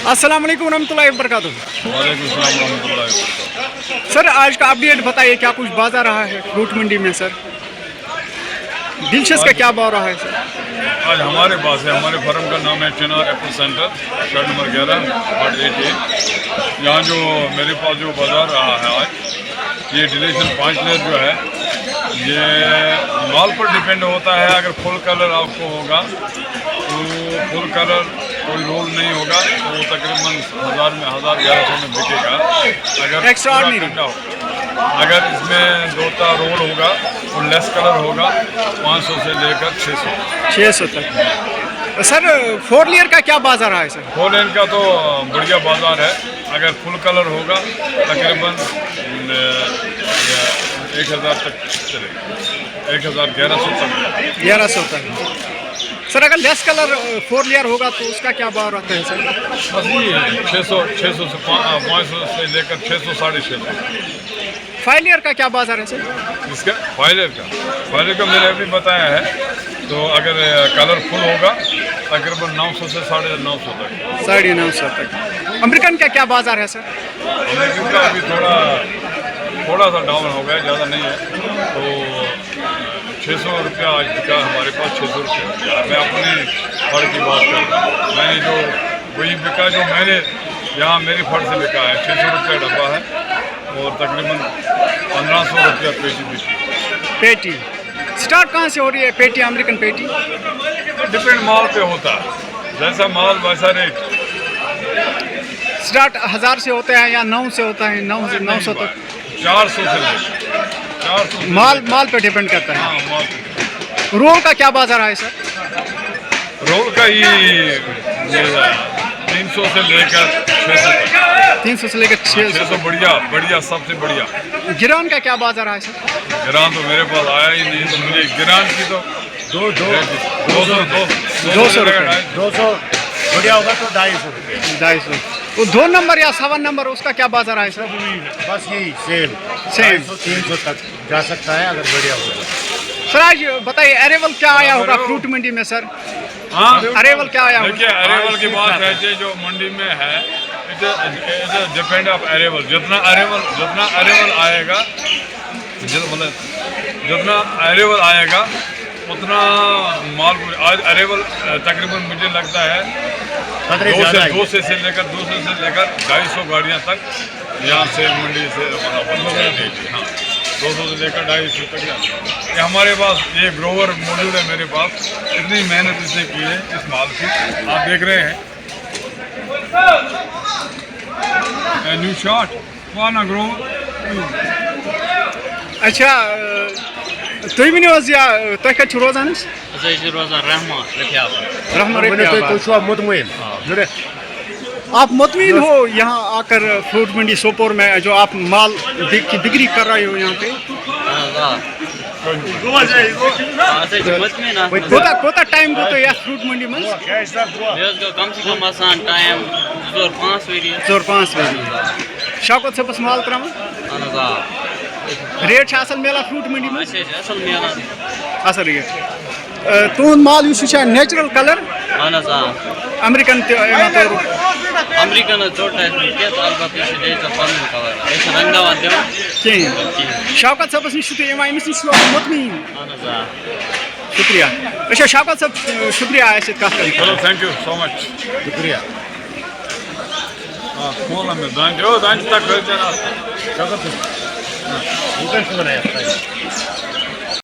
अस्सलाम वालेकुम रहमतुल्लाहि व बरकातुहू। वालेकुम सलाम रहमतुल्लाहि व बरकातुहू। सर आज का अपडेट बताइए, क्या कुछ बाजार रहा है फ्रूट मंडी में सर? डिलीशियस का क्या भाव रहा है सर? आज हमारे पास है, हमारे फर्म का नाम है चिनार एप्पल सेंटर, शर्ट नंबर 11/88। यहाँ जो मेरे पास जो बाज़ार रहा है आज, ये डिलीशियस 5 लेयर जो है, ये माल पर डिपेंड होता है। अगर फुल कलर आपको होगा तो फुल कलर कोई रोल नहीं होगा तो वो तकरीबन 1100 में बिकेगा। अगर Extraordinary। अगर इसमें 2 रोल होगा और लेस कलर होगा 500 से लेकर 600 तक। सर 4 लेयर का क्या बाजार रहा है सर? 4 लेन का तो बढ़िया बाजार है। अगर फुल कलर होगा तकरीबन 1000 तक चलेगा, 1100 तक। 1100 तक। सर अगर लेस कलर 4 लेयर होगा तो उसका क्या भाव रहता है सर? बस ये 600 से 500 से लेकर 600 650। 5 लेयर का क्या बाजार है सर? इसका फाइलर का मैंने अभी बताया है। तो अगर कलर फुल होगा तकरीबन 900 से 950 तक। 950 तक। अमेरिकन का क्या बाजार है सर? अमेरिकन का अभी थोड़ा सा डाउन हो गया, ज़्यादा नहीं है। तो 600 रुपया आज बिका हमारे पास, 600 रुपया। मैं अपने फड़ की बात कर रहा हूँ। मैंने जो वही बिका जो मैंने यहाँ मेरे फड़ से बिका है, 600 रुपया डब्बा है और तकरीबन 1500 रुपया पेटी बिकी। पेटी स्टार्ट कहाँ से हो रही है पेटी, अमेरिकन पेटी? डिपेंड माल पे होता है, जैसा माल वैसा रेट। स्टार्ट 1000 से होता है या 9 से होता है? 9 से 900 तक। 400 से लेकर 400 से माल पे डिपेंड करता है। हाँ, माल पे। रोल का क्या बाजार है सर? रोल का ही 300 से लेकर 600 तक। 300 से लेकर 600। 600 बढ़िया सबसे बढ़िया। गिरान का क्या बाजार है सर? गिरान तो मेरे पास आया ही नहीं, तो मुझे गिरान की तो 200 रुपये। 200 बढ़िया होगा तो 250 रुपये। 250। वो 2 नंबर या 7 नंबर उसका क्या बाजार है सर? बस यही सेम 300 तक जा सकता है अगर बढ़िया होगा। सर आज बताइए अरेवल क्या आया होगा फ्रूट मंडी में सर? हाँ, अरेवल क्या आया देखिए होगा? अरेवल की बात है कि जो मंडी में है, इट डिपेंड ऑफ अरेवल। जितना अरेवल आएगा, जितना अरेवल आएगा उतना माल। आज अरेवल तकरीबन मुझे लगता है 200 से लेकर 250 गाड़ियाँ तक यहाँ से मंडी से हाँ 200 से लेकर 250 तक ये हमारे पास ये ग्रोवर मौजूद है मेरे पास। इतनी मेहनत इसने की है इस माल की, आप देख रहे हैं। न्यू शॉट वाना ग्रोवर। अच्छा तुम वन तुम रोजान? रोजान रहमान। आप मुतमिन हो यहाँ आकर फ्रूट मंडी सोपोर में जो आप माल बिक्री कर रहे हो यहाँ पे? कोता टाइम गो तो यार फ्रूट मंडी में? कम से कम आसान टाइम 4-5 वीडियो। शौकत सबस माल त्राम रेट असल मिला फ्रूट मंडी में? असल मिलान असल रेट। तुंद माल नेचुरल कलर अमेरिकन अमेरिकन चोट रंगावन कहें। शौकत सबस नश अमिस नश मुतमिन। शुक्रिया। अच्छा शौकत सब शुक्रिया चलो थैंक यू सो मच, शुक्रिया। हाँ खोल हमें दान तक